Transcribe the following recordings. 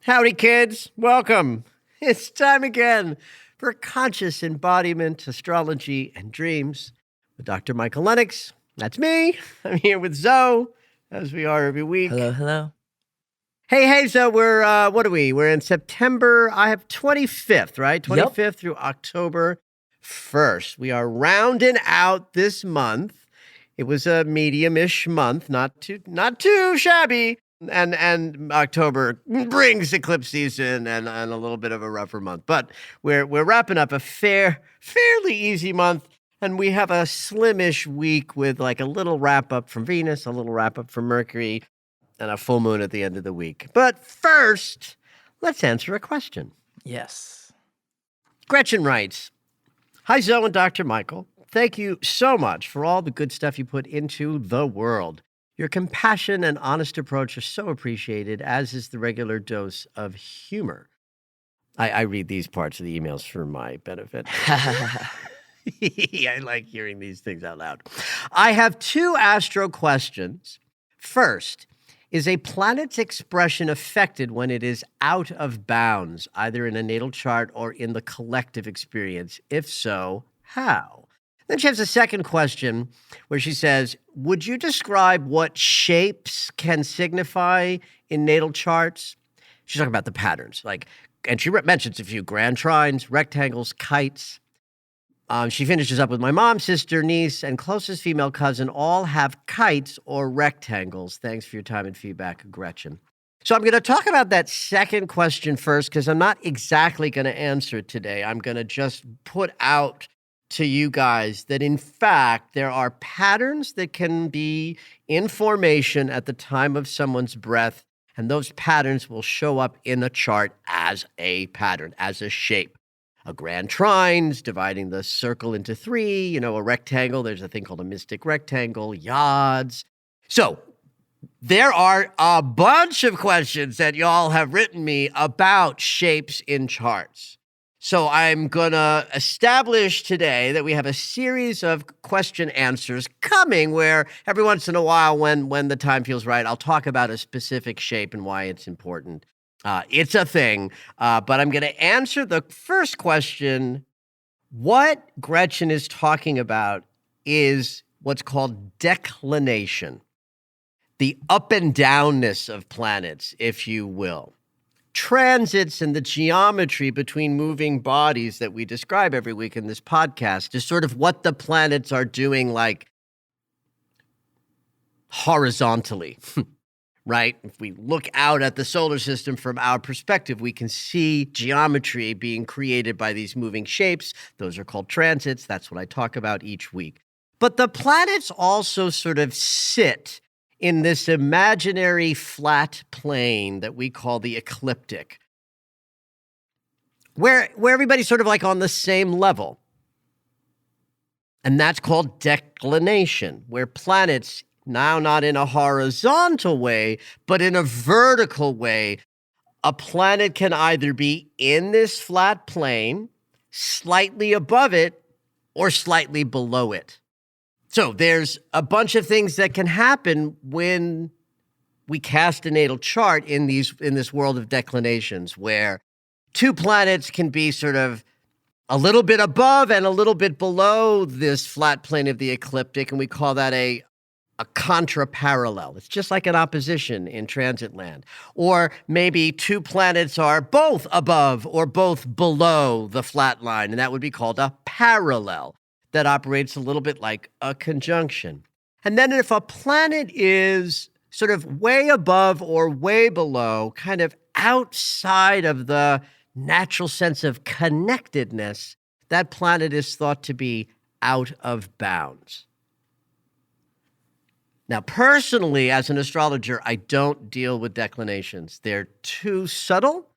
Howdy, kids. Welcome. It's time again for Conscious Embodiment, Astrology, and Dreams with Dr. Michael Lennox. That's me. I'm here with Zoe, as we are every week. Hello, hello. Hey, Zoe, what are we? We're in September, I have 25th, right? 25th through October 1st. We are rounding out this month. It was a medium-ish month, not too shabby. And October brings eclipse season and a little bit of a rougher month. But we're wrapping up a fairly easy month, and we have a slimish week with like a little wrap-up from Venus, a little wrap-up from Mercury, and a full moon at the end of the week. But first, let's answer a question. Yes. Gretchen writes, "Hi, Zoe and Dr. Michael. Thank you so much for all the good stuff you put into the world. Your compassion and honest approach are so appreciated, as is the regular dose of humor." I read these parts of the emails for my benefit. I like hearing these things out loud. I have two astro questions. First, is a planet's expression affected when it is out of bounds, either in a natal chart or in the collective experience? If so, how? Then she has a second question where she says, would you describe what shapes can signify in natal charts? She's talking about the patterns, and she mentions a few: grand trines, rectangles, kites. She finishes up with my mom, sister, niece, and closest female cousin all have kites or rectangles. Thanks for your time and feedback, Gretchen. So I'm going to talk about that second question first, because I'm not exactly going to answer it today. I'm going to just put out to you guys that, in fact, there are patterns that can be in formation at the time of someone's birth, and those patterns will show up in a chart as a pattern, as a shape. A grand trines, dividing the circle into three, a rectangle. There's a thing called a mystic rectangle, yods. So there are a bunch of questions that y'all have written me about shapes in charts. So I'm going to establish today that we have a series of question answers coming where every once in a while, when the time feels right, I'll talk about a specific shape and why it's important. It's a thing, but I'm going to answer the first question. What Gretchen is talking about is what's called declination, the up and downness of planets, if you will. Transits and the geometry between moving bodies that we describe every week in this podcast is sort of what the planets are doing, like horizontally, right? If we look out at the solar system from our perspective, we can see geometry being created by these moving shapes. Those are called transits. That's what I talk about each week. But the planets also sort of sit in this imaginary flat plane that we call the ecliptic, where everybody's sort of like on the same level. And that's called declination, where planets, now not in a horizontal way, but in a vertical way, a planet can either be in this flat plane, slightly above it, or slightly below it. So there's a bunch of things that can happen when we cast a natal chart in this world of declinations, where two planets can be sort of a little bit above and a little bit below this flat plane of the ecliptic, and we call that a contraparallel. It's just like an opposition in transit land. Or maybe two planets are both above or both below the flat line, and that would be called a parallel. That operates a little bit like a conjunction. And then if a planet is sort of way above or way below, kind of outside of the natural sense of connectedness, that planet is thought to be out of bounds. Now, personally, as an astrologer, I don't deal with declinations. They're too subtle,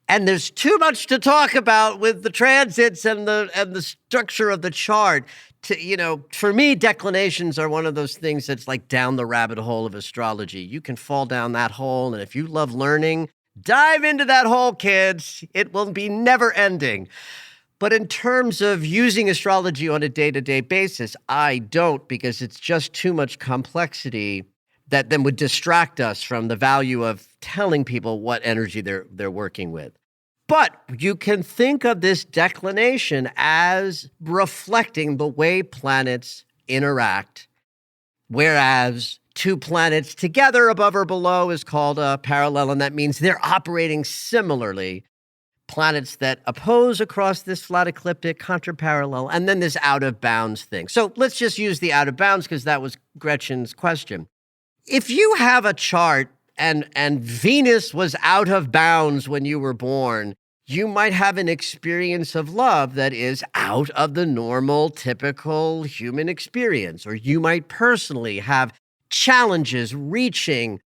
and there's too much to talk about with the transits and the structure of the chart. For me, declinations are one of those things that's like down the rabbit hole of astrology. You can fall down that hole, and if you love learning, dive into that hole, kids. It will be never ending. But in terms of using astrology on a day-to-day basis, I don't, because it's just too much complexity that then would distract us from the value of telling people what energy they're working with. But you can think of this declination as reflecting the way planets interact, whereas two planets together above or below is called a parallel, and that means they're operating similarly. Planets that oppose across this flat ecliptic, contraparallel, and then this out of bounds thing. So let's just use the out of bounds because that was Gretchen's question. If you have a chart and Venus was out of bounds when you were born, you might have an experience of love that is out of the normal, typical human experience, or you might personally have challenges reaching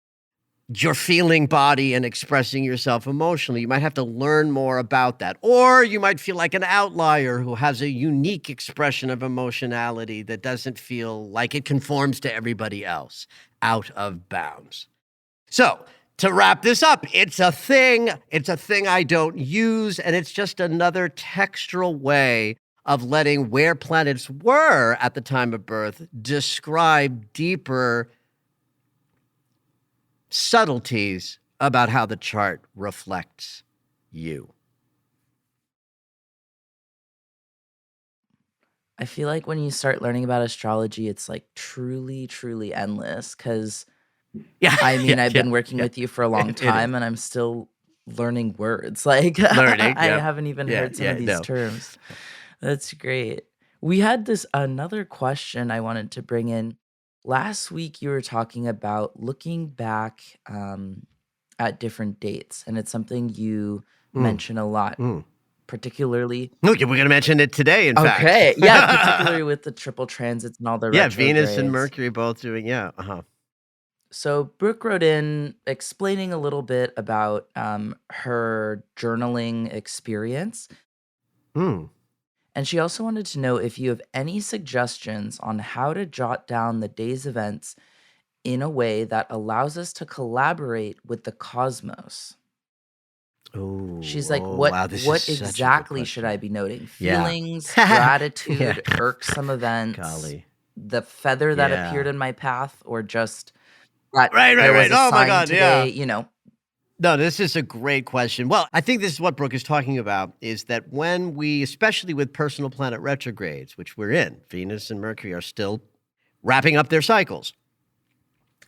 your feeling body and expressing yourself emotionally. You might have to learn more about that. Or you might feel like an outlier who has a unique expression of emotionality that doesn't feel like it conforms to everybody else, out of bounds. So to wrap this up, it's a thing I don't use, and it's just another textural way of letting where planets were at the time of birth describe deeper subtleties about how the chart reflects you. I feel like when you start learning about astrology, it's like truly, truly endless. Because I've been working with you for a long time, and I'm still learning words. Like Learning, I haven't even heard some of these terms. That's great. We had another question I wanted to bring in. Last week, you were talking about looking back at different dates, and it's something you mention a lot, particularly. Okay, we're going to mention it today, in fact. Okay, yeah, particularly with the triple transits and all the retrogrades. Venus and Mercury both doing, So Brooke wrote in explaining a little bit about her journaling experience. And she also wanted to know if you have any suggestions on how to jot down the day's events in a way that allows us to collaborate with the cosmos. She's like, what exactly should I be noting? Feelings, gratitude, irksome events, the feather that appeared in my path, or just that right. Oh my God, today, No, this is a great question. Well, I think this is what Brooke is talking about, is that when we, especially with personal planet retrogrades, which we're in, Venus and Mercury are still wrapping up their cycles.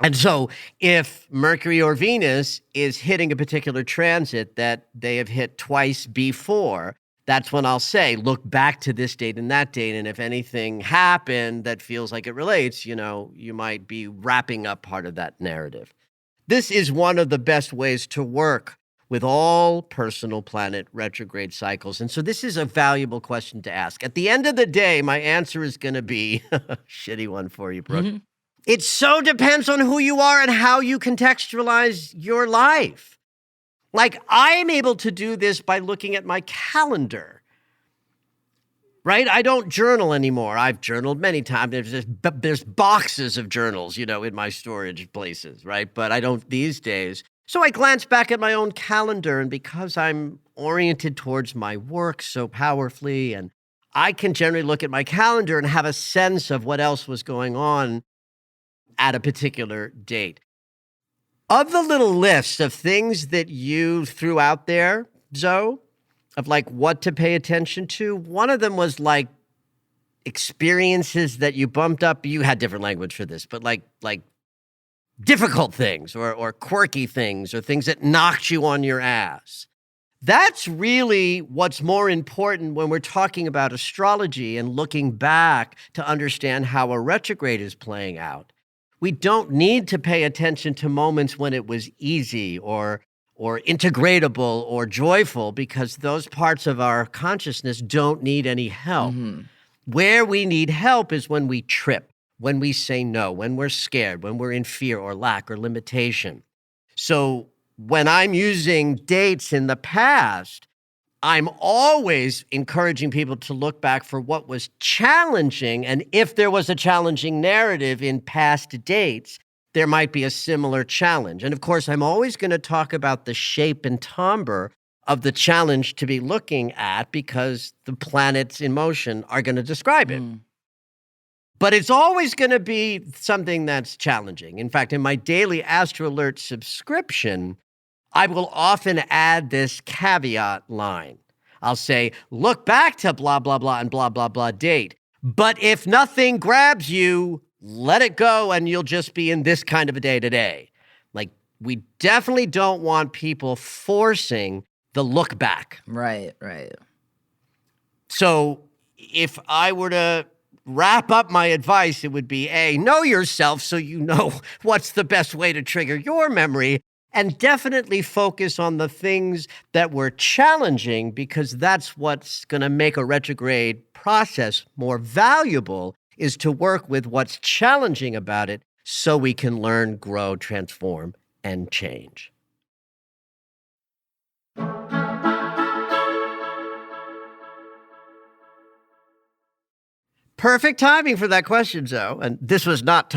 And so if Mercury or Venus is hitting a particular transit that they have hit twice before, that's when I'll say, look back to this date and that date. And if anything happened that feels like it relates, you might be wrapping up part of that narrative. This is one of the best ways to work with all personal planet retrograde cycles. And so this is a valuable question to ask. At the end of the day, my answer is going to be a shitty one for you, Brooke. Mm-hmm. It so depends on who you are and how you contextualize your life. Like, I'm able to do this by looking at my calendar. Right? I don't journal anymore. I've journaled many times. There's boxes of journals, in my storage places, right? But I don't these days. So I glance back at my own calendar, and because I'm oriented towards my work so powerfully, and I can generally look at my calendar and have a sense of what else was going on at a particular date. Of the little list of things that you threw out there, Zoe, of like what to pay attention to, one of them was like experiences that you bumped up. You had different language for this, but like difficult things or quirky things or things that knocked you on your ass. That's really what's more important when we're talking about astrology and looking back to understand how a retrograde is playing out. We don't need to pay attention to moments when it was easy or or integratable or joyful, because those parts of our consciousness don't need any help. Where we need help is when we trip, when we say no, when we're scared, when we're in fear or lack or limitation. So when I'm using dates in the past, I'm always encouraging people to look back for what was challenging. And if there was a challenging narrative in past dates, there might be a similar challenge. And of course, I'm always going to talk about the shape and timbre of the challenge to be looking at, because the planets in motion are going to describe it. But it's always going to be something that's challenging. In fact, in my daily Astro Alert subscription, I will often add this caveat line. I'll say, look back to blah, blah, blah, and blah, blah, blah date. But if nothing grabs you, let it go, and you'll just be in this kind of a day today. Like, we definitely don't want people forcing the look back. Right. So if I were to wrap up my advice, it would be A, know yourself so you know what's the best way to trigger your memory, and definitely focus on the things that were challenging, because that's what's going to make a retrograde process more valuable, is to work with what's challenging about it so we can learn, grow, transform, and change. Perfect timing for that question, Zoe. And this was not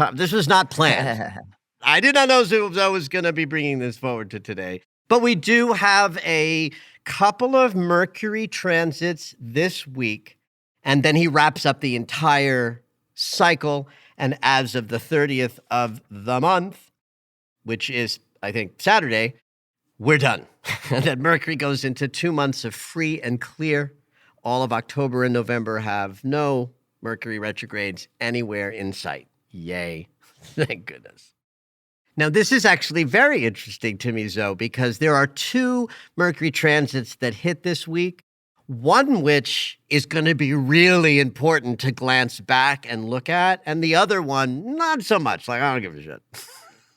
planned. I did not know Zoe was going to be bringing this forward to today. But we do have a couple of Mercury transits this week, and then he wraps up the entire cycle. And as of the 30th of the month, which is, I think, Saturday, we're done. And then Mercury goes into 2 months of free and clear. All of October and November have no Mercury retrogrades anywhere in sight. Yay. Thank goodness. Now, this is actually very interesting to me, Zoe, because there are 2 Mercury transits that hit this week, one which is going to be really important to glance back and look at, and the other one, not so much. Like, I don't give a shit.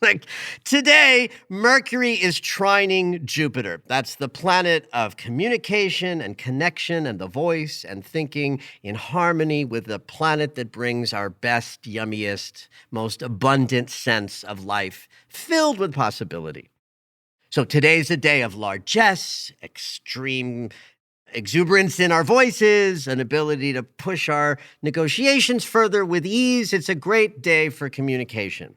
Like, today, Mercury is trining Jupiter. That's the planet of communication and connection and the voice and thinking in harmony with the planet that brings our best, yummiest, most abundant sense of life filled with possibility. So today's a day of largesse, extreme exuberance in our voices, an ability to push our negotiations further with ease. It's a great day for communication.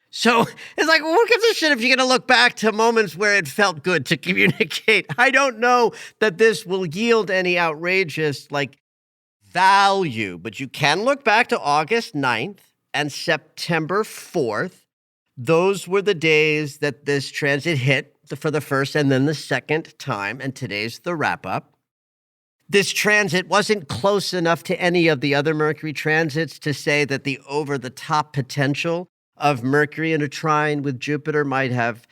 So it's like, well, who gives a shit if you're going to look back to moments where it felt good to communicate? I don't know that this will yield any outrageous, value, but you can look back to August 9th and September 4th. Those were the days that this transit hit for the first and then the second time, and today's the wrap-up. This transit wasn't close enough to any of the other Mercury transits to say that the over-the-top potential of Mercury in a trine with Jupiter might have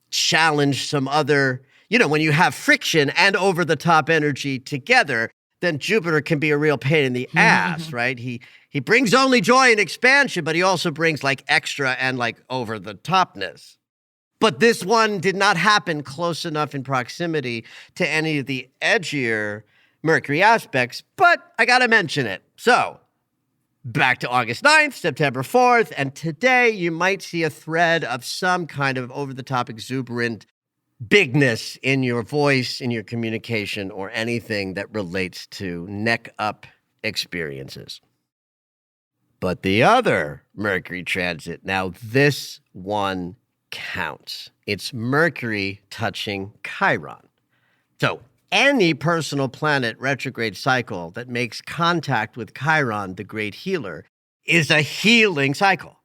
challenged some other, when you have friction and over-the-top energy together, then Jupiter can be a real pain in the ass, right? He brings only joy and expansion, but he also brings extra and over-the-topness. But this one did not happen close enough in proximity to any of the edgier Mercury aspects, but I got to mention it. So, back to August 9th, September 4th, and today you might see a thread of some kind of over-the-top exuberant bigness in your voice, in your communication, or anything that relates to neck-up experiences. But the other Mercury transit, now this one counts. It's Mercury touching Chiron. So, any personal planet retrograde cycle that makes contact with Chiron, the great healer, is a healing cycle.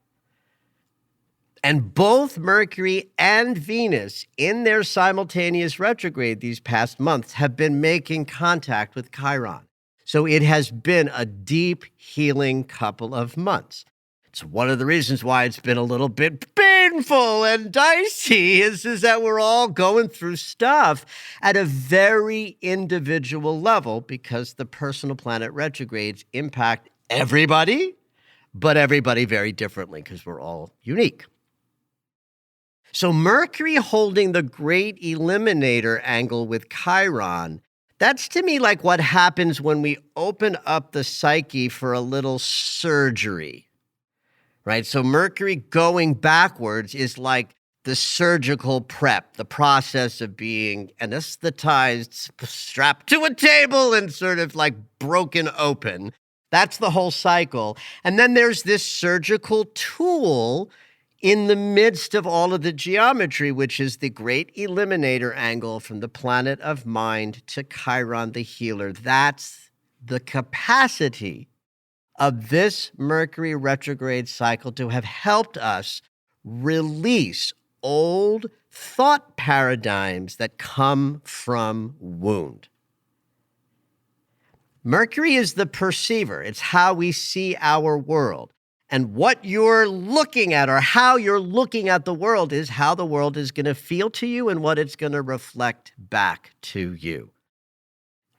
And both Mercury and Venus, in their simultaneous retrograde these past months, have been making contact with Chiron. So it has been a deep healing couple of months. It's one of the reasons why it's been a little bit painful and dicey is that we're all going through stuff at a very individual level because the personal planet retrogrades impact everybody, but everybody very differently because we're all unique. So Mercury holding the great eliminator angle with Chiron, that's to me like what happens when we open up the psyche for a little surgery, right? So Mercury going backwards is like the surgical prep, the process of being anesthetized, strapped to a table and sort of like broken open. That's the whole cycle. And then there's this surgical tool in the midst of all of the geometry, which is the great eliminator angle from the planet of mind to Chiron the healer. That's the capacity of this Mercury retrograde cycle to have helped us release old thought paradigms that come from wound. Mercury is the perceiver. It's how we see our world. And what you're looking at or how you're looking at the world is how the world is going to feel to you and what it's going to reflect back to you.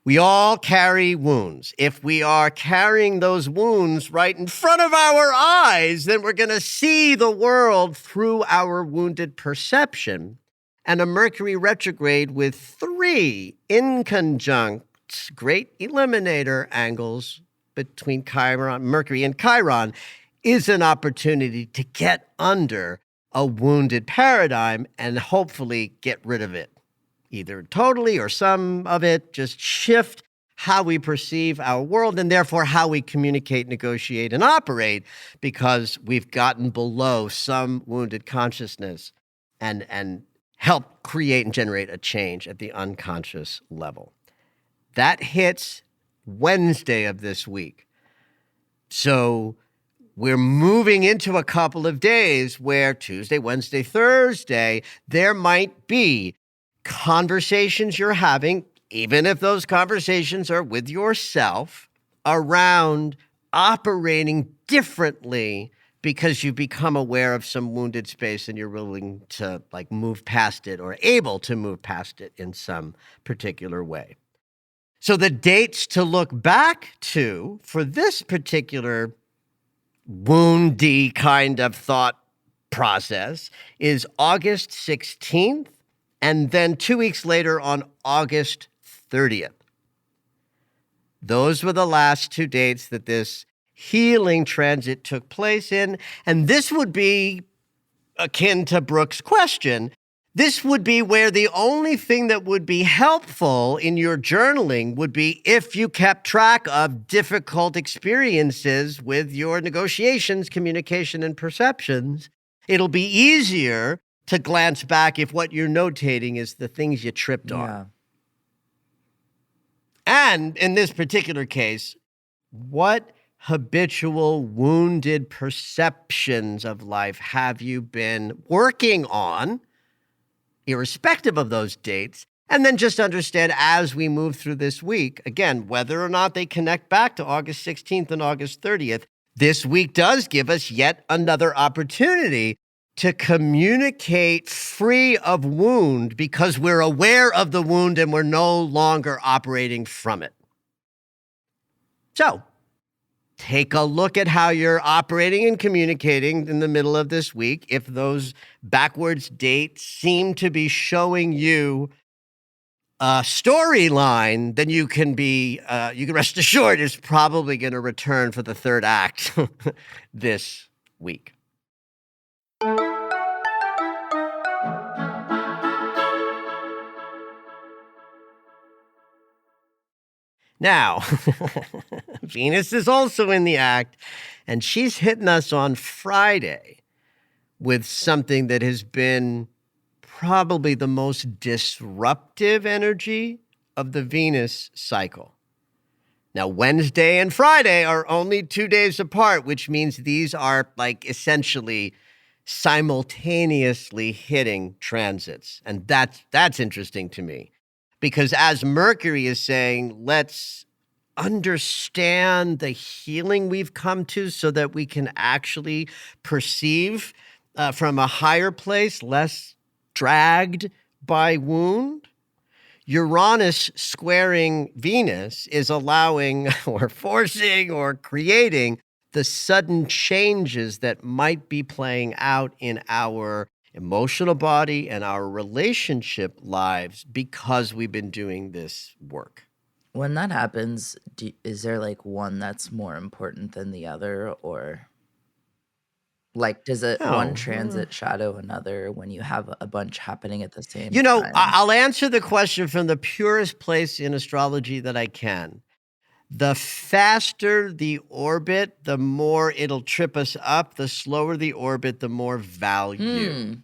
We all carry wounds. If we are carrying those wounds right in front of our eyes, then we're going to see the world through our wounded perception. And a Mercury retrograde with 3 inconjunct great eliminator angles between Mercury and Chiron is an opportunity to get under a wounded paradigm and hopefully get rid of it. Either totally or some of it, just shift how we perceive our world and therefore how we communicate, negotiate, and operate because we've gotten below some wounded consciousness and help create and generate a change at the unconscious level. That hits Wednesday of this week. So we're moving into a couple of days where Tuesday, Wednesday, Thursday, there might be conversations you're having, even if those conversations are with yourself, around operating differently because you become aware of some wounded space and you're willing to like move past it or able to move past it in some particular way. So the dates to look back to for this particular woundy kind of thought process is August 16th and then 2 weeks later on August 30th. Those were the last 2 dates that this healing transit took place in. And this would be akin to Brooke's question. This would be where the only thing that would be helpful in your journaling would be if you kept track of difficult experiences with your negotiations, communication, and perceptions. It'll be easier to glance back if what you're notating is the things you tripped on. Yeah. And in this particular case, what habitual wounded perceptions of life have you been working on, irrespective of those dates? And then just understand as we move through this week, again, whether or not they connect back to August 16th and August 30th, this week does give us yet another opportunity to communicate free of wound because we're aware of the wound and we're no longer operating from it. So, take a look at how you're operating and communicating in the middle of this week. If those backwards dates seem to be showing you a storyline, then you can rest assured it's probably going to return for the third act this week. Now, Venus is also in the act, and she's hitting us on Friday with something that has been probably the most disruptive energy of the Venus cycle. Now, Wednesday and Friday are only 2 days apart, which means these are like essentially simultaneously hitting transits. And that's interesting to me. Because as Mercury is saying, let's understand the healing we've come to so that we can actually perceive from a higher place, less dragged by wound. Uranus squaring Venus is allowing or forcing or creating the sudden changes that might be playing out in our emotional body, and our relationship lives because we've been doing this work. When that happens, is there like one that's more important than the other, or like does it one transit shadow another when you have a bunch happening at the same time? I'll answer the question from the purest place in astrology that I can. The faster the orbit, the more it'll trip us up. The slower the orbit, the more value.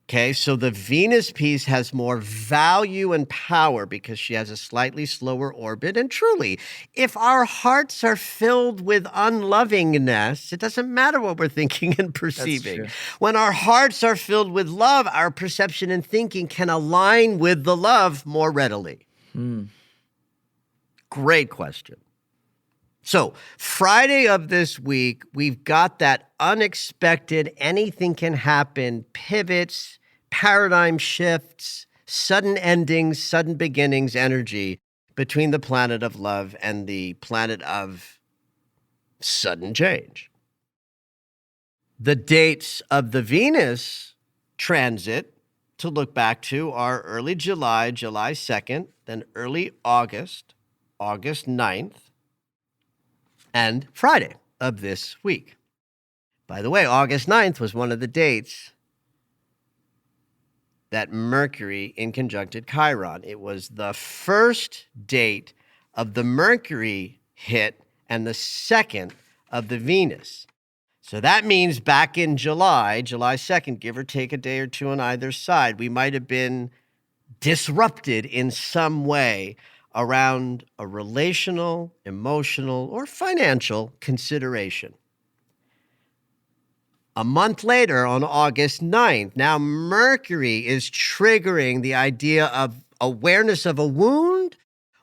Okay, so the Venus piece has more value and power because she has a slightly slower orbit. And truly, if our hearts are filled with unlovingness, it doesn't matter what we're thinking and perceiving. When our hearts are filled with love, our perception and thinking can align with the love more readily. Great question. So Friday of this week, we've got that unexpected, anything can happen, pivots, paradigm shifts, sudden endings, sudden beginnings energy between the planet of love and the planet of sudden change. The dates of the Venus transit to look back to are early July, July 2nd, then early August, August 9th, and Friday of this week. By the way, August 9th was one of the dates that Mercury in conjuncted Chiron. It was the first date of the Mercury hit and the second of the Venus. So that means back in July 2nd, give or take a day or two on either side, we might have been disrupted in some way around a relational, emotional, or financial consideration. A month later, on August 9th, now Mercury is triggering the idea of awareness of a wound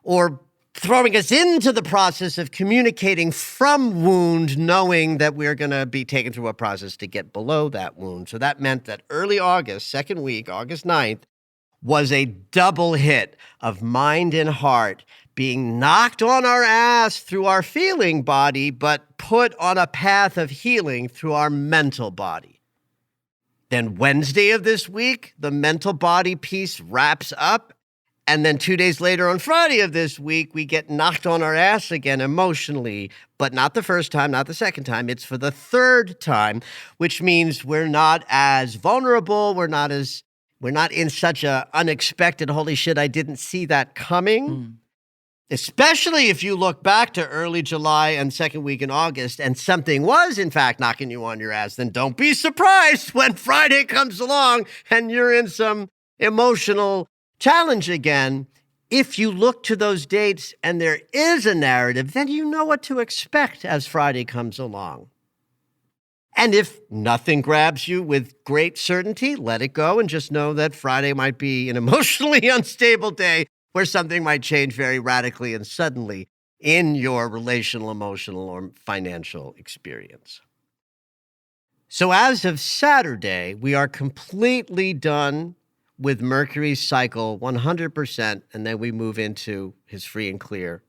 or throwing us into the process of communicating from wound, knowing that we're going to be taken through a process to get below that wound. So that meant that early August, second week, August 9th, was a double hit of mind and heart being knocked on our ass through our feeling body, but put on a path of healing through our mental body. Then Wednesday of this week, the mental body piece wraps up. And then 2 days later on Friday of this week, we get knocked on our ass again emotionally, but not the first time, not the second time. It's for the third time, which means we're not as vulnerable. We're not in such a unexpected, holy shit, I didn't see that coming. Especially if you look back to early July and second week in August and something was, in fact, knocking you on your ass, then don't be surprised when Friday comes along and you're in some emotional challenge again. If you look to those dates and there is a narrative, then you know what to expect as Friday comes along. And if nothing grabs you with great certainty, let it go and just know that Friday might be an emotionally unstable day where something might change very radically and suddenly in your relational, emotional, or financial experience. So as of Saturday, we are completely done with Mercury's cycle 100%, and then we move into his free and clear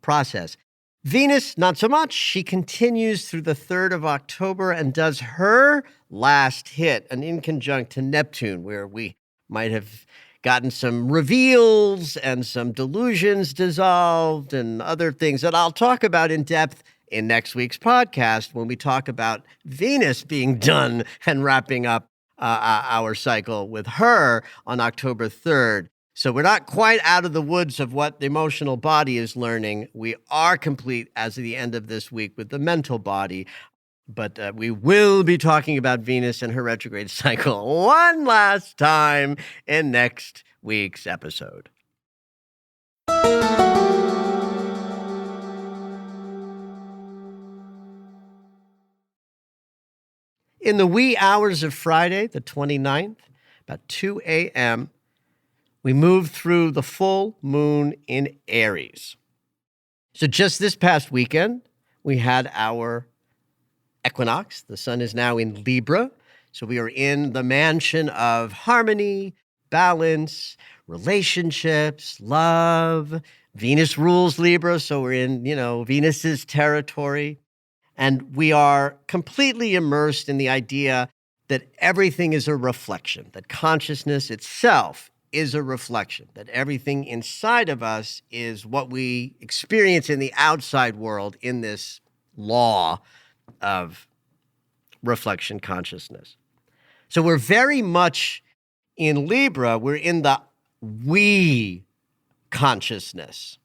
process. Venus, not so much. She continues through the 3rd of October and does her last hit, an inconjunct to Neptune, where we might have gotten some reveals and some delusions dissolved and other things that I'll talk about in depth in next week's podcast when we talk about Venus being done and wrapping up our cycle with her on October 3rd. So we're not quite out of the woods of what the emotional body is learning. We are complete as of the end of this week with the mental body. But we will be talking about Venus and her retrograde cycle one last time in next week's episode. In the wee hours of Friday, the 29th, about 2 a.m., we move through the full moon in Aries. So just this past weekend, we had our equinox. The sun is now in Libra. So we are in the mansion of harmony, balance, relationships, love. Venus rules Libra. So we're in, Venus's territory. And we are completely immersed in the idea that everything is a reflection, that consciousness itself is a reflection, that everything inside of us is what we experience in the outside world in this law of reflection consciousness. So we're very much in Libra, we're in the we consciousness,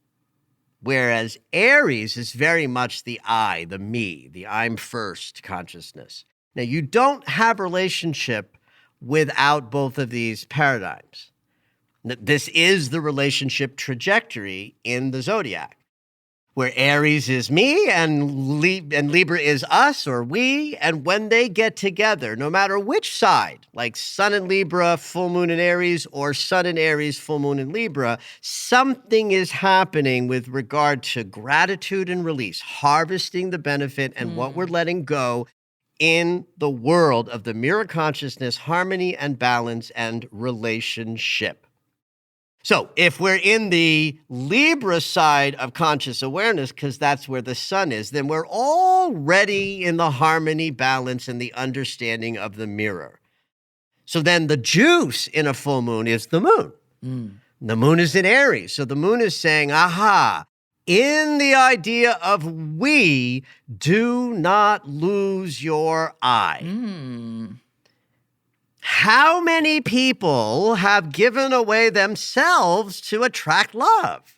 whereas Aries is very much the I, the me, the I'm first consciousness. Now, you don't have relationship without both of these paradigms. This is the relationship trajectory in the zodiac, where Aries is me and Libra is us or we. And when they get together, no matter which side, like Sun in Libra, full moon in Aries, or Sun in Aries, full moon in Libra, something is happening with regard to gratitude and release, harvesting the benefit and what we're letting go in the world of the mirror consciousness, harmony and balance and relationship. So if we're in the Libra side of conscious awareness, because that's where the sun is, then we're already in the harmony, balance, and the understanding of the mirror. So then the juice in a full moon is the moon. The moon is in Aries. So the moon is saying, aha, in the idea of we, do not lose your I. How many people have given away themselves to attract love?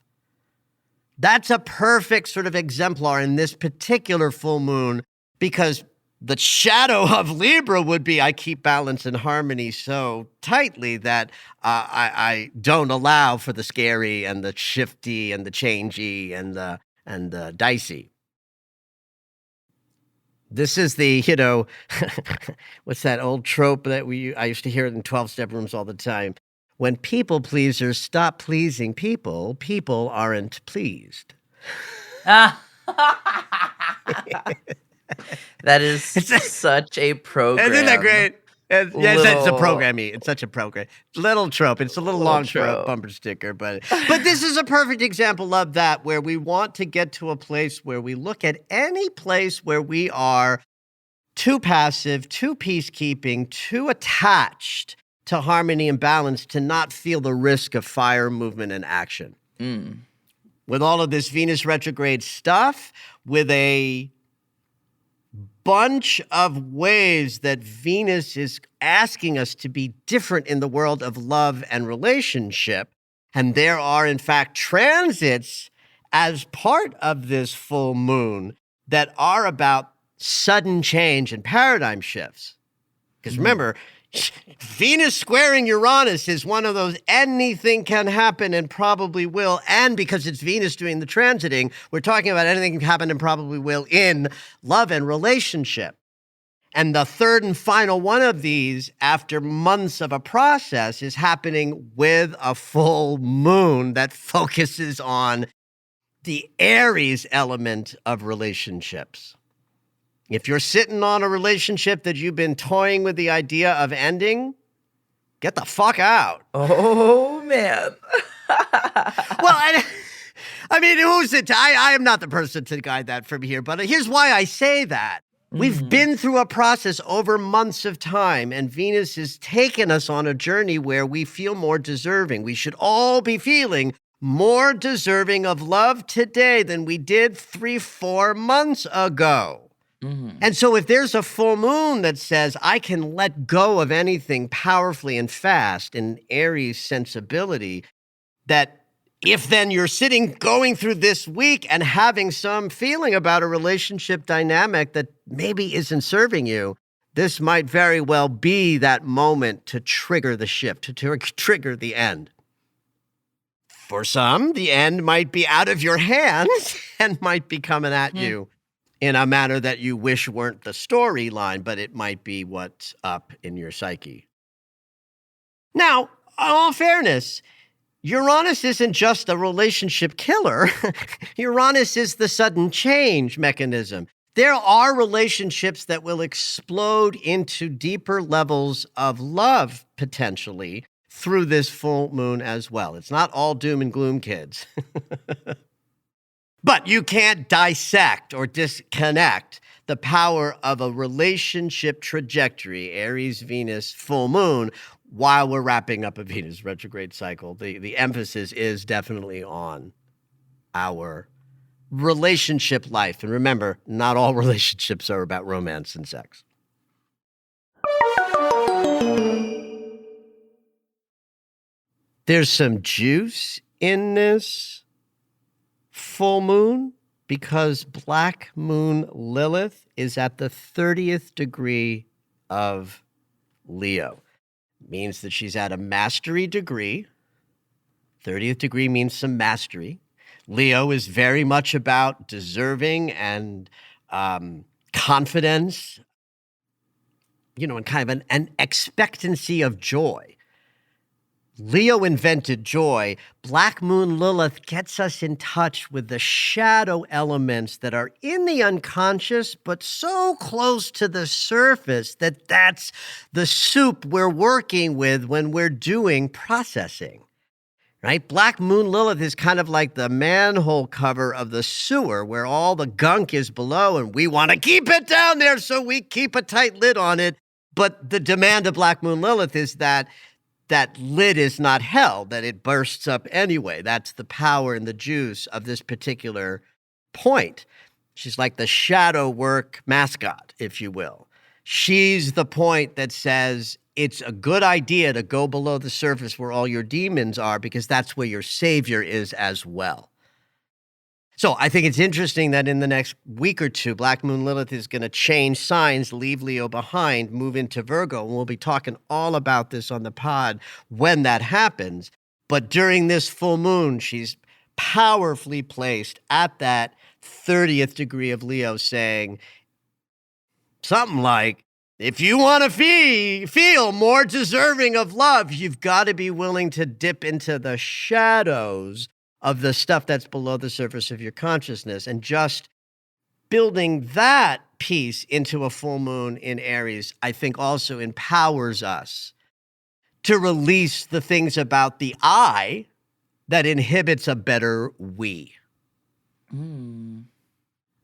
That's a perfect sort of exemplar in this particular full moon, because the shadow of Libra would be I keep balance and harmony so tightly that I don't allow for the scary and the shifty and the changey and the dicey. This is the, what's that old trope that I used to hear it in 12-step rooms all the time. When people pleasers stop pleasing people, people aren't pleased. That is such a program. Isn't that great? It's a program. It's such a program. Little trope. It's a little long for a bumper sticker, but this is a perfect example of that, where we want to get to a place where we look at any place where we are too passive, too peacekeeping, too attached to harmony and balance to not feel the risk of fire, movement, and action. With all of this Venus retrograde stuff, with a bunch of ways that Venus is asking us to be different in the world of love and relationship. And there are, in fact, transits as part of this full moon that are about sudden change and paradigm shifts. Because remember, Venus squaring Uranus is one of those anything can happen and probably will. And because it's Venus doing the transiting, we're talking about anything can happen and probably will in love and relationship. And the third and final one of these, after months of a process, is happening with a full moon that focuses on the Aries element of relationships. If you're sitting on a relationship that you've been toying with the idea of ending, get the fuck out. Oh, man. Well, I mean, who's it? I am not the person to guide that from here, but here's why I say that. We've been through a process over months of time, and Venus has taken us on a journey where we feel more deserving. We should all be feeling more deserving of love today than we did 3-4 months ago. And so if there's a full moon that says, I can let go of anything powerfully and fast, in Aries sensibility, that if then you're going through this week and having some feeling about a relationship dynamic that maybe isn't serving you, this might very well be that moment to trigger the shift, to trigger the end. For some, the end might be out of your hands and might be coming at you in a manner that you wish weren't the storyline, but it might be what's up in your psyche. Now, in all fairness, Uranus isn't just a relationship killer. Uranus is the sudden change mechanism. There are relationships that will explode into deeper levels of love, potentially, through this full moon as well. It's not all doom and gloom, kids. But you can't dissect or disconnect the power of a relationship trajectory, Aries, Venus, full moon, while we're wrapping up a Venus retrograde cycle. The emphasis is definitely on our relationship life. And remember, not all relationships are about romance and sex. There's some juice in this full moon because Black Moon Lilith is at the 30th degree of Leo. It means that she's at a mastery degree. 30th degree means some mastery. Leo is very much about deserving and confidence, and kind of an expectancy of joy. Leo invented joy. Black Moon Lilith gets us in touch with the shadow elements that are in the unconscious, but so close to the surface that that's the soup we're working with when we're doing processing. Right? Black Moon Lilith is kind of like the manhole cover of the sewer where all the gunk is below and we want to keep it down there, so we keep a tight lid on it. But the demand of Black Moon Lilith is that lid is not held, that it bursts up anyway. That's the power and the juice of this particular point. She's like the shadow work mascot, if you will. She's the point that says it's a good idea to go below the surface where all your demons are, because that's where your savior is as well. So I think it's interesting that in the next week or two, Black Moon Lilith is going to change signs, leave Leo behind, move into Virgo. And we'll be talking all about this on the pod when that happens. But during this full moon, she's powerfully placed at that 30th degree of Leo, saying something like, if you want to feel more deserving of love, you've got to be willing to dip into the shadows of the stuff that's below the surface of your consciousness. And just building that piece into a full moon in Aries, I think also empowers us to release the things about the I that inhibits a better we.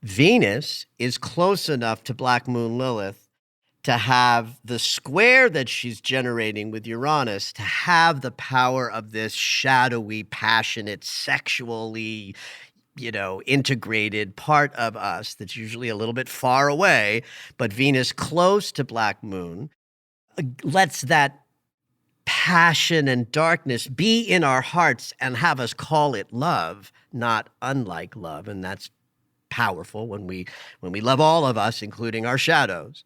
Venus is close enough to Black Moon Lilith to have the square that she's generating with Uranus, to have the power of this shadowy, passionate, sexually, integrated part of us that's usually a little bit far away, but Venus close to Black Moon lets that passion and darkness be in our hearts and have us call it love, not unlike love. And that's powerful when we love all of us, including our shadows.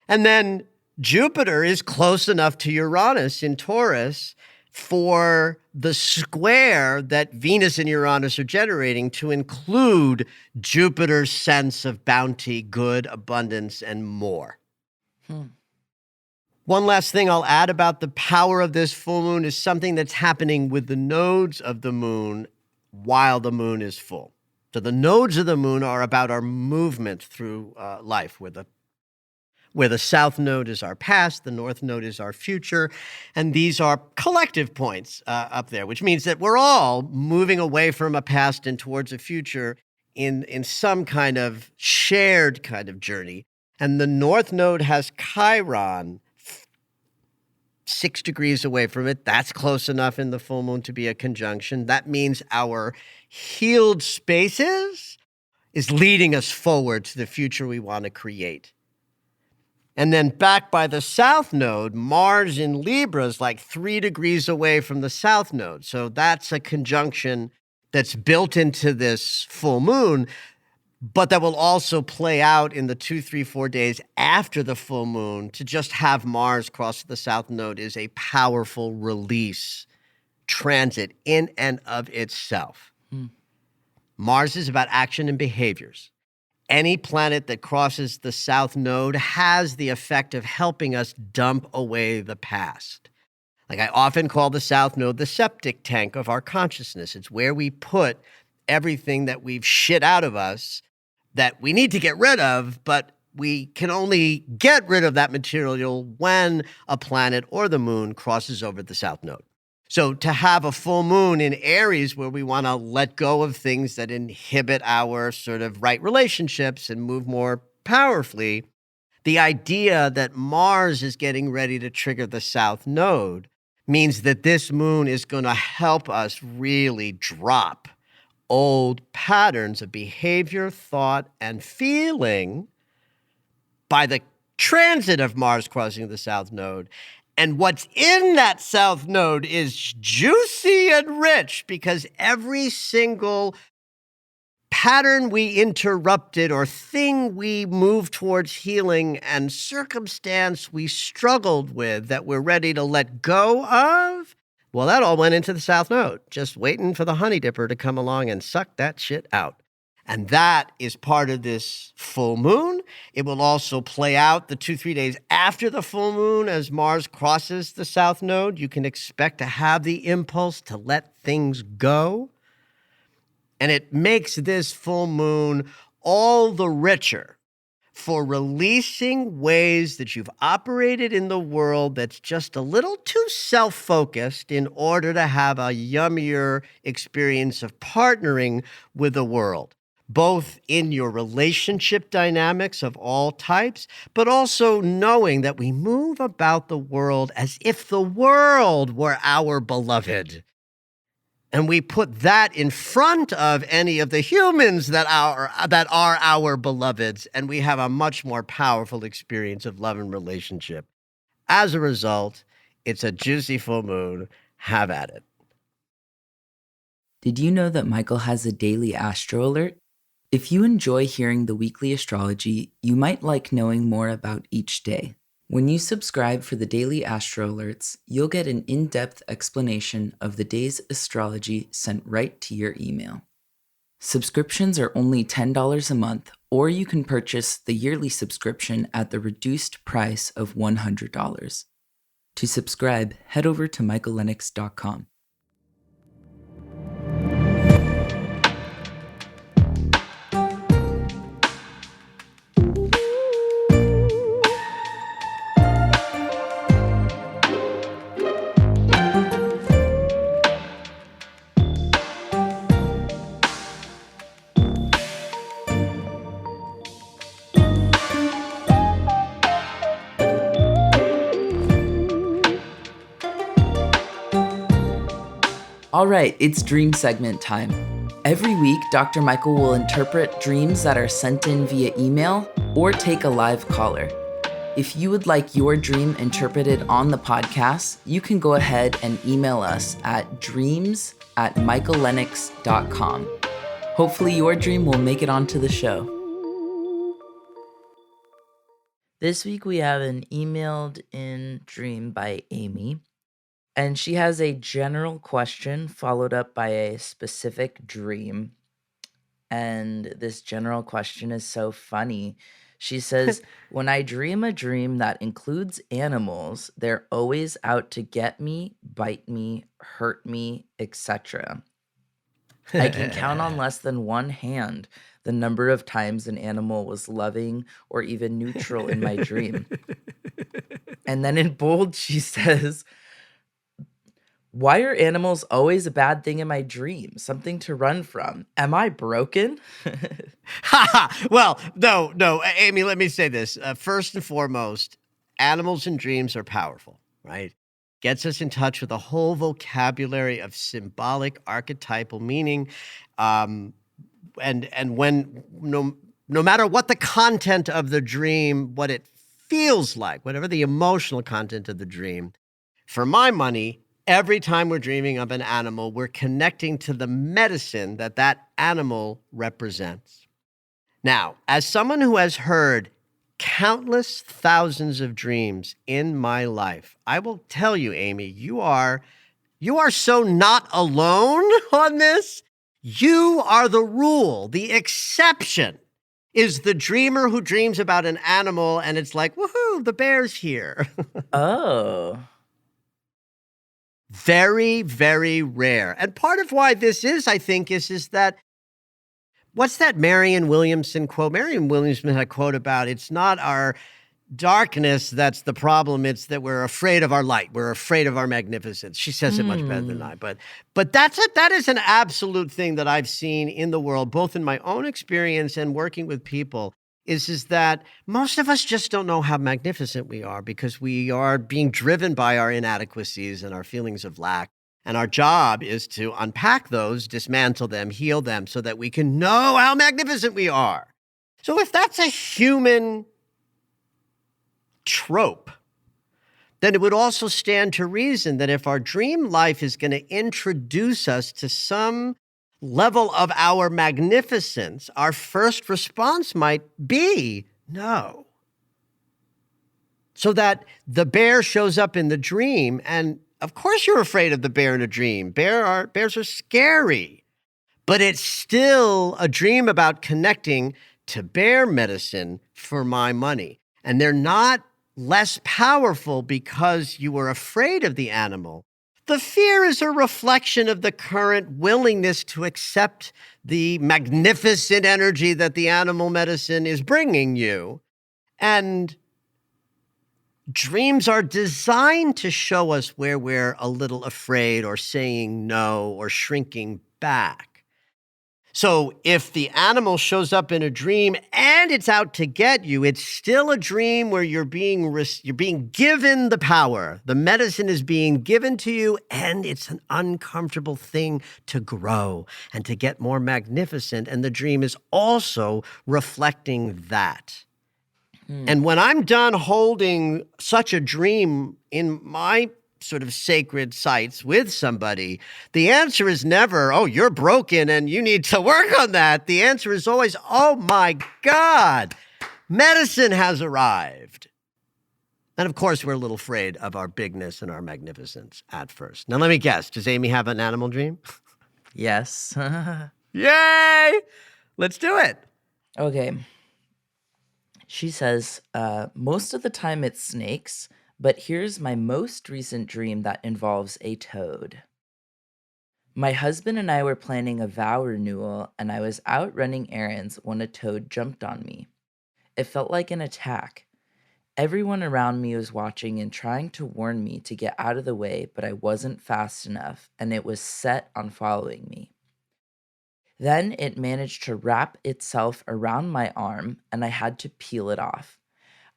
And then Jupiter is close enough to Uranus in Taurus for the square that Venus and Uranus are generating to include Jupiter's sense of bounty, good, abundance, and more. One last thing I'll add about the power of this full moon is something that's happening with the nodes of the moon while the moon is full. So the nodes of the moon are about our movement through life, where the south node is our past, the north node is our future, and these are collective points up there, which means that we're all moving away from a past and towards a future in some kind of shared kind of journey. And the north node has Chiron 6 degrees away from it. That's close enough in the full moon to be a conjunction. That means our healed spaces is leading us forward to the future we want to create. And then back by the south node, Mars in Libra is like 3 degrees away from the south node. So that's a conjunction that's built into this full moon, but that will also play out in the 2, 3, 4 days after the full moon. To just have Mars cross the south node is a powerful release transit in and of itself. Mars is about action and behaviors. Any planet that crosses the south node has the effect of helping us dump away the past. Like I often call the south node the septic tank of our consciousness. It's where we put everything that we've shit out of us that we need to get rid of, but we can only get rid of that material when a planet or the moon crosses over the south node. So to have a full moon in Aries where we want to let go of things that inhibit our sort of right relationships and move more powerfully, the idea that Mars is getting ready to trigger the South Node means that this moon is going to help us really drop old patterns of behavior, thought, and feeling by the transit of Mars crossing the South Node. And what's in that South Node is juicy and rich because every single pattern we interrupted or thing we moved towards healing and circumstance we struggled with that we're ready to let go of, well, that all went into the South Node, just waiting for the honey dipper to come along and suck that shit out. And that is part of this full moon. It will also play out the 2-3 days after the full moon as Mars crosses the South Node. You can expect to have the impulse to let things go. And it makes this full moon all the richer for releasing ways that you've operated in the world that's just a little too self-focused in order to have a yummier experience of partnering with the world, both in your relationship dynamics of all types, but also knowing that we move about the world as if the world were our beloved. And we put that in front of any of the humans that are our beloveds, and we have a much more powerful experience of love and relationship. As a result, it's a juicy full moon. Have at it. Did you know that Michael has a daily astro alert? If you enjoy hearing the weekly astrology, you might like knowing more about each day. When you subscribe for the daily astro alerts, you'll get an in-depth explanation of the day's astrology sent right to your email. Subscriptions are only $10 a month, or you can purchase the yearly subscription at the reduced price of $100. To subscribe, head over to michaellennox.com. All right, it's dream segment time. Every week, Dr. Michael will interpret dreams that are sent in via email or take a live caller. If you would like your dream interpreted on the podcast, you can go ahead and email us at dreams@michaellennox.com. Hopefully your dream will make it onto the show. This week we have an emailed in dream by Amy. And she has a general question followed up by a specific dream. And this general question is so funny. She says, when I dream a dream that includes animals, they're always out to get me, bite me, hurt me, etc. I can count on less than one hand the number of times an animal was loving or even neutral in my dream. And then in bold, she says, why are animals always a bad thing in my dream? Something to run from. Am I broken? Well, no, Amy, let me say this. First and foremost, animals in dreams are powerful, right? Gets us in touch with a whole vocabulary of symbolic, archetypal meaning. And when no matter what the content of the dream, what it feels like, whatever the emotional content of the dream, for my money, every time we're dreaming of an animal, we're connecting to the medicine that that animal represents. Now, as someone who has heard countless thousands of dreams in my life, I will tell you, Amy, you are so not alone on this. You are the rule. The exception is the dreamer who dreams about an animal and it's like, woohoo, the bear's here. Oh. Very, very rare. And part of why this is, I think, is that, what's that Marianne Williamson quote? Marianne Williamson had a quote about, it's not our darkness that's the problem, it's that we're afraid of our light. We're afraid of our magnificence. She says it much better than I. But that is an absolute thing that I've seen in the world, both in my own experience and working with people, is that most of us just don't know how magnificent we are because we are being driven by our inadequacies and our feelings of lack. And our job is to unpack those, dismantle them, heal them so that we can know how magnificent we are. So if that's a human trope, then it would also stand to reason that if our dream life is going to introduce us to some level of our magnificence, our first response might be no. So that the bear shows up in the dream, and of course you're afraid of the bear in a dream. Bears are scary, but it's still a dream about connecting to bear medicine for my money. And they're not less powerful because you were afraid of the animal. The fear is a reflection of the current willingness to accept the magnificent energy that the animal medicine is bringing you. And dreams are designed to show us where we're a little afraid or saying no or shrinking back. So if the animal shows up in a dream and it's out to get you, it's still a dream where you're being given the power. The medicine is being given to you, and it's an uncomfortable thing to grow and to get more magnificent. And the dream is also reflecting that. And when I'm done holding such a dream in my sort of sacred sites with somebody, the answer is never, oh, you're broken and you need to work on that. The answer is always, oh my God, medicine has arrived. And of course, we're a little afraid of our bigness and our magnificence at first. Now, let me guess, does Amy have an animal dream? Yes. Yay! Let's do it. Okay. She says, most of the time it's snakes, but here's my most recent dream that involves a toad. My husband and I were planning a vow renewal, and I was out running errands when a toad jumped on me. It felt like an attack. Everyone around me was watching and trying to warn me to get out of the way, but I wasn't fast enough, and it was set on following me. Then it managed to wrap itself around my arm, and I had to peel it off.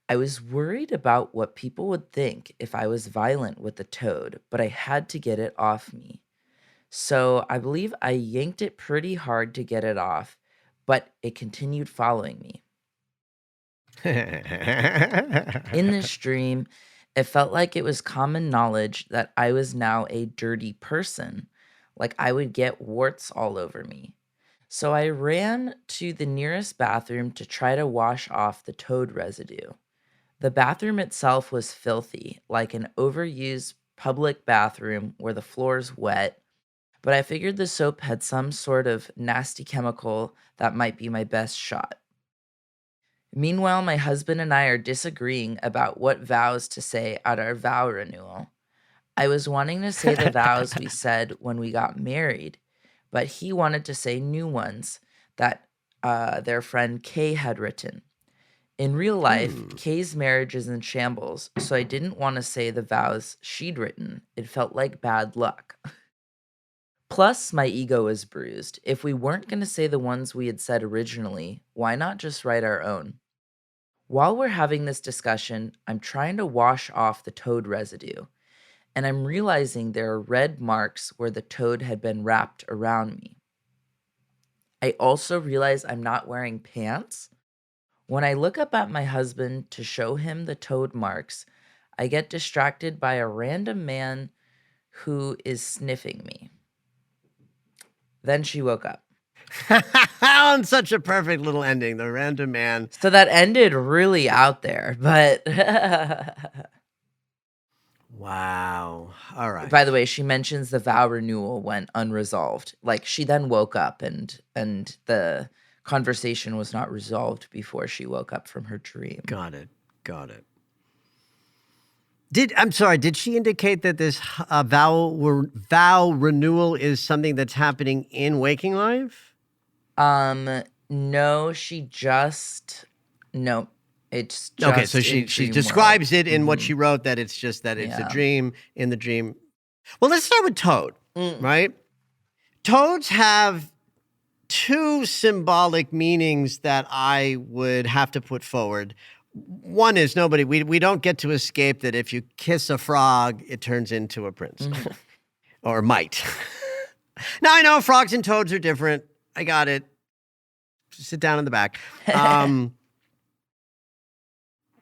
I was worried about what people would think if I was violent with the toad, but I had to get it off me. So I believe I yanked it pretty hard to get it off, but it continued following me. In this dream, it felt like it was common knowledge that I was now a dirty person, like I would get warts all over me. So I ran to the nearest bathroom to try to wash off the toad residue. The bathroom itself was filthy, like an overused public bathroom where the floor's wet, but I figured the soap had some sort of nasty chemical that might be my best shot. Meanwhile, my husband and I are disagreeing about what vows to say at our vow renewal. I was wanting to say the vows we said when we got married, but he wanted to say new ones that their friend Kay had written. In real life, Kay's marriage is in shambles, so I didn't want to say the vows she'd written. It felt like bad luck. Plus, my ego was bruised. If we weren't going to say the ones we had said originally, why not just write our own? While we're having this discussion, I'm trying to wash off the toad residue, and I'm realizing there are red marks where the toad had been wrapped around me. I also realize I'm not wearing pants. When I look up at my husband to show him the toad marks, I get distracted by a random man who is sniffing me. Then she woke up. On such a perfect little ending, the random man. So that ended really out there, but Wow. All right. by the way, she mentions the vow renewal went unresolved. Like she then woke up and the conversation was not resolved before she woke up from her dream. Got it. Did she indicate that this vow renewal is something that's happening in waking life? No, it's just okay, so she describes it in what she wrote, that it's just that it's a dream in the dream. Well, let's start with toad, right? Toads have two symbolic meanings that I would have to put forward. One is we don't get to escape that if you kiss a frog, it turns into a prince. Or might. Now, I know frogs and toads are different. I got it. Sit down in the back.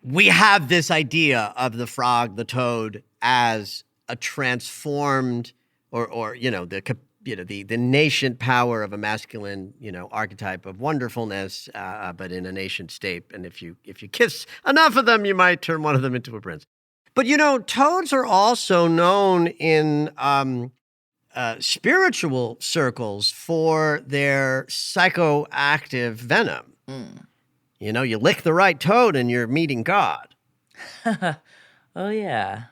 We have this idea of the frog, the toad, as a transformed the nascent power of a masculine, archetype of wonderfulness, but in a nascent state. And if you kiss enough of them, you might turn one of them into a prince. But toads are also known in spiritual circles for their psychoactive venom. You lick the right toad and you're meeting God. Oh, yeah.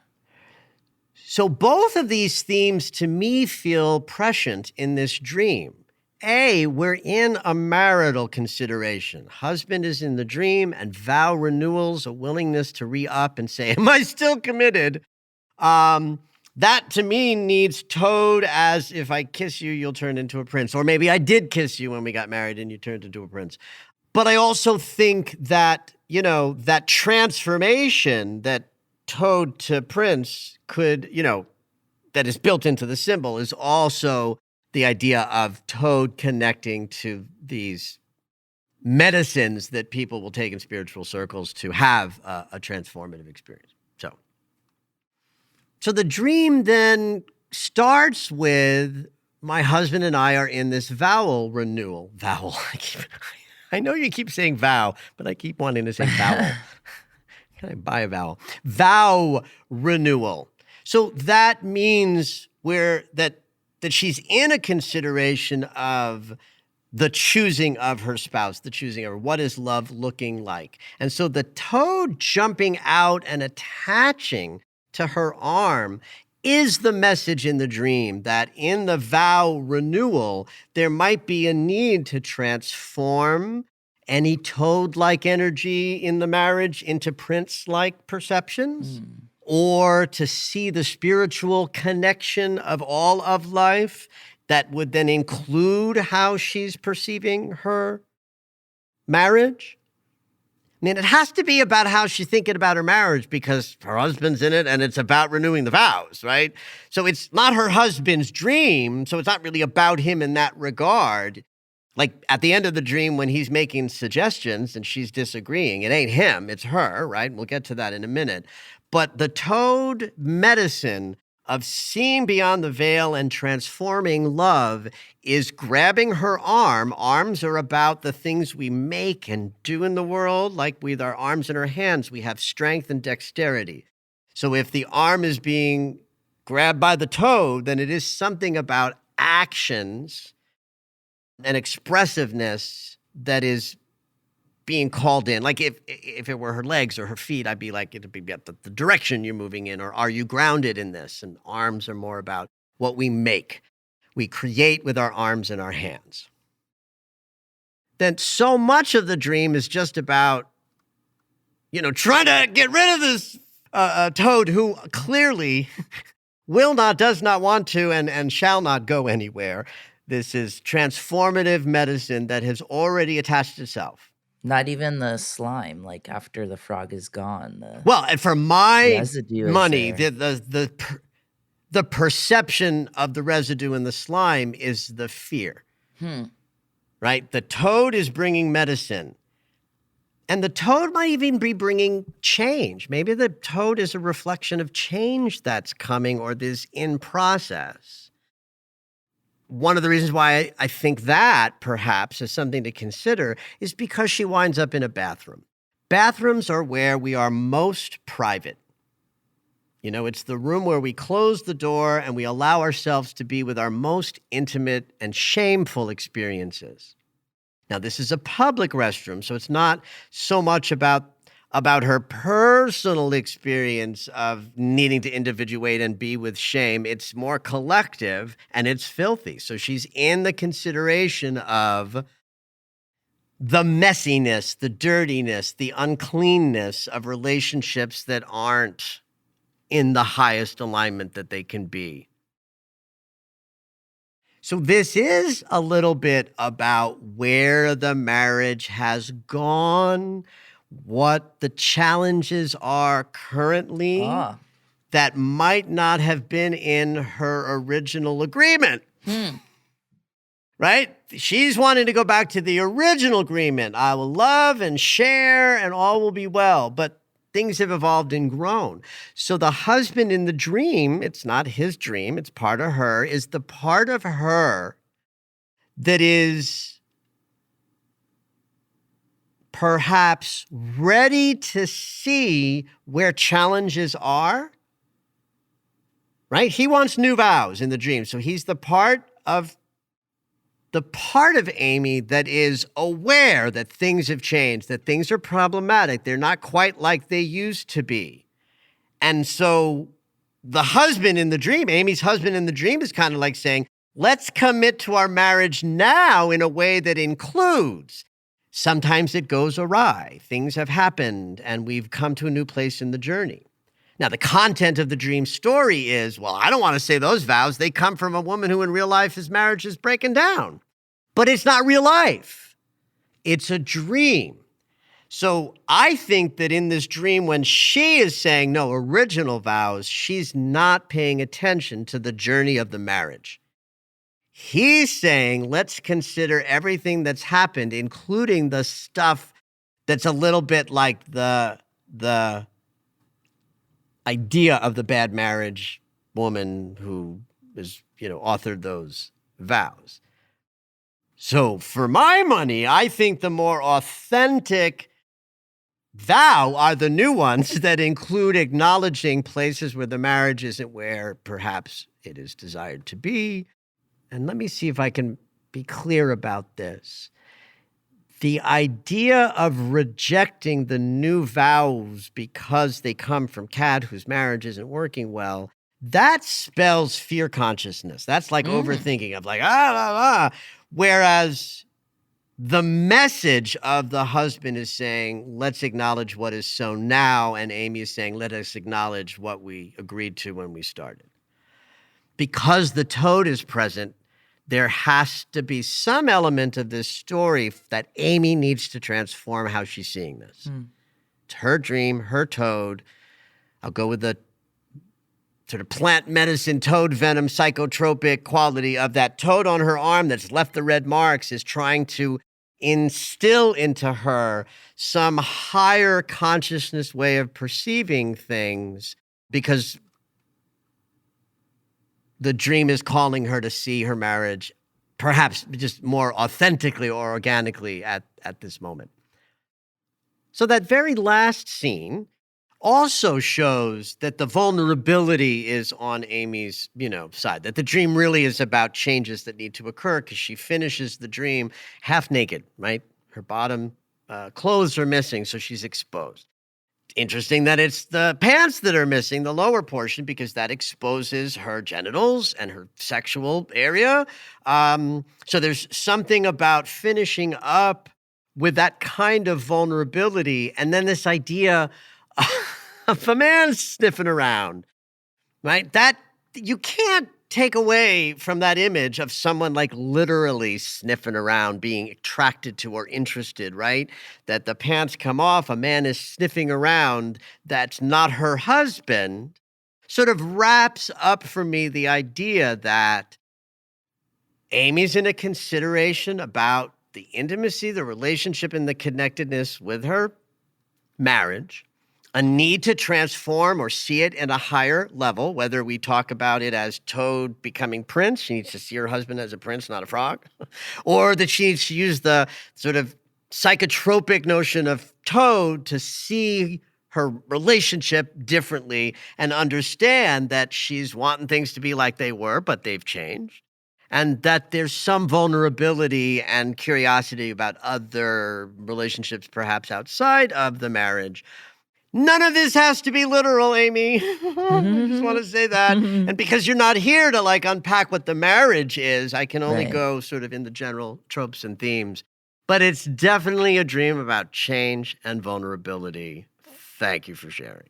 So both of these themes to me feel prescient in this dream. We're in a marital consideration. Husband is in the dream, and vow renewals, a willingness to re-up and say, am I still committed? That to me needs toad as if I kiss you, you'll turn into a prince. Or maybe I did kiss you when we got married and you turned into a prince. But I also think that, that transformation that toad to prince could, that is built into the symbol is also the idea of toad connecting to these medicines that people will take in spiritual circles to have a transformative experience. So the dream then starts with my husband and I are in this vow renewal. I know you keep saying vow, but I keep wanting to say vowel. Can I buy a vowel? Vow renewal. So that means that she's in a consideration of the choosing of her spouse, the choosing of her. What is love looking like? And so the toad jumping out and attaching to her arm is the message in the dream that in the vow renewal, there might be a need to transform any toad-like energy in the marriage into prince-like perceptions, or to see the spiritual connection of all of life that would then include how she's perceiving her marriage. I mean, it has to be about how she's thinking about her marriage because her husband's in it and it's about renewing the vows, right? So it's not her husband's dream, so it's not really about him in that regard. Like at the end of the dream when he's making suggestions and she's disagreeing, it ain't him, it's her, right? We'll get to that in a minute. But the toad medicine of seeing beyond the veil and transforming love is grabbing her arm. Arms are about the things we make and do in the world. Like with our arms in our hands, we have strength and dexterity. So if the arm is being grabbed by the toad, then it is something about actions and expressiveness that is being called in. Like if it were her legs or her feet, I'd be like, it'd be about the direction you're moving in, or are you grounded in this? And arms are more about what we make. We create with our arms and our hands. Then so much of the dream is just about, trying to get rid of this toad who clearly does not want to and shall not go anywhere. This is transformative medicine that has already attached itself. Not even the slime, like after the frog is gone. Well, and for my residue money, is the perception of the residue in the slime is the fear, right? The toad is bringing medicine. And the toad might even be bringing change. Maybe the toad is a reflection of change that's coming or is in process. One of the reasons why I think that perhaps is something to consider is because she winds up in a bathroom. Bathrooms are where we are most private. It's the room where we close the door and we allow ourselves to be with our most intimate and shameful experiences. Now, this is a public restroom, so it's not so much about her personal experience of needing to individuate and be with shame. It's more collective and it's filthy. So she's in the consideration of the messiness, the dirtiness, the uncleanness of relationships that aren't in the highest alignment that they can be. So this is a little bit about where the marriage has gone, what the challenges are currently Ah. that might not have been in her original agreement. Right? She's wanting to go back to the original agreement. I will love and share and all will be well. But things have evolved and grown. So the husband in the dream, it's not his dream, it's part of her, is the part of her that is perhaps ready to see where challenges are. Right? He wants new vows in the dream. So he's the part of Amy that is aware that things have changed, that things are problematic. They're not quite like they used to be. And so the husband in the dream, Amy's husband in the dream, is kind of like saying, let's commit to our marriage now in a way that includes. Sometimes it goes awry. Things have happened and we've come to a new place in the journey. Now, the content of the dream story is, well, I don't want to say those vows. They come from a woman who in real life, his marriage is breaking down. But it's not real life. It's a dream. So I think that in this dream, when she is saying, no, original vows, she's not paying attention to the journey of the marriage. He's saying, let's consider everything that's happened, including the stuff that's a little bit like the idea of the bad marriage woman who is, authored those vows. So for my money, I think the more authentic vow are the new ones that include acknowledging places where the marriage isn't where perhaps it is desired to be. And let me see if I can be clear about this. The idea of rejecting the new vows because they come from Kat, whose marriage isn't working well, that spells fear consciousness. That's like overthinking of like, Whereas the message of the husband is saying, let's acknowledge what is so now. And Amy is saying, let us acknowledge what we agreed to when we started. Because the toad is present, there has to be some element of this story that Amy needs to transform how she's seeing this. It's her dream, her toad. I'll go with the sort of plant medicine toad venom psychotropic quality of that toad on her arm that's left the red marks is trying to instill into her some higher consciousness way of perceiving things because the dream is calling her to see her marriage perhaps just more authentically or organically at this moment. So that very last scene also shows that the vulnerability is on Amy's, side, that the dream really is about changes that need to occur because she finishes the dream half naked, right? Her bottom clothes are missing, so she's exposed. Interesting that it's the pants that are missing, the lower portion, because that exposes her genitals and her sexual area. So there's something about finishing up with that kind of vulnerability. And then this idea of a man sniffing around, right? That you can't take away from that image of someone like literally sniffing around, being attracted to or interested, right? That the pants come off, a man is sniffing around, that's not her husband, sort of wraps up for me the idea that Amy's in a consideration about the intimacy, the relationship, and the connectedness with her marriage, a need to transform or see it at a higher level, whether we talk about it as Toad becoming Prince, she needs to see her husband as a prince, not a frog, or that she needs to use the sort of psychotropic notion of Toad to see her relationship differently and understand that she's wanting things to be like they were, but they've changed. And that there's some vulnerability and curiosity about other relationships, perhaps outside of the marriage. None of this has to be literal, Amy. I just want to say that. And because you're not here to unpack what the marriage is, I can only go sort of in the general tropes and themes. But it's definitely a dream about change and vulnerability. Thank you for sharing.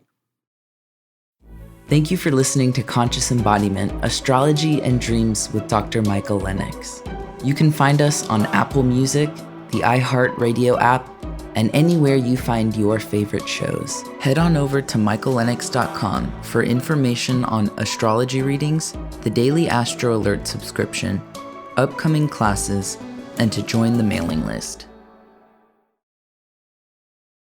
Thank you for listening to Conscious Embodiment, Astrology and Dreams with Dr. Michael Lennox. You can find us on Apple Music, the iHeartRadio app, and anywhere you find your favorite shows. Head on over to michaellennox.com for information on astrology readings, the Daily Astro Alert subscription, upcoming classes, and to join the mailing list.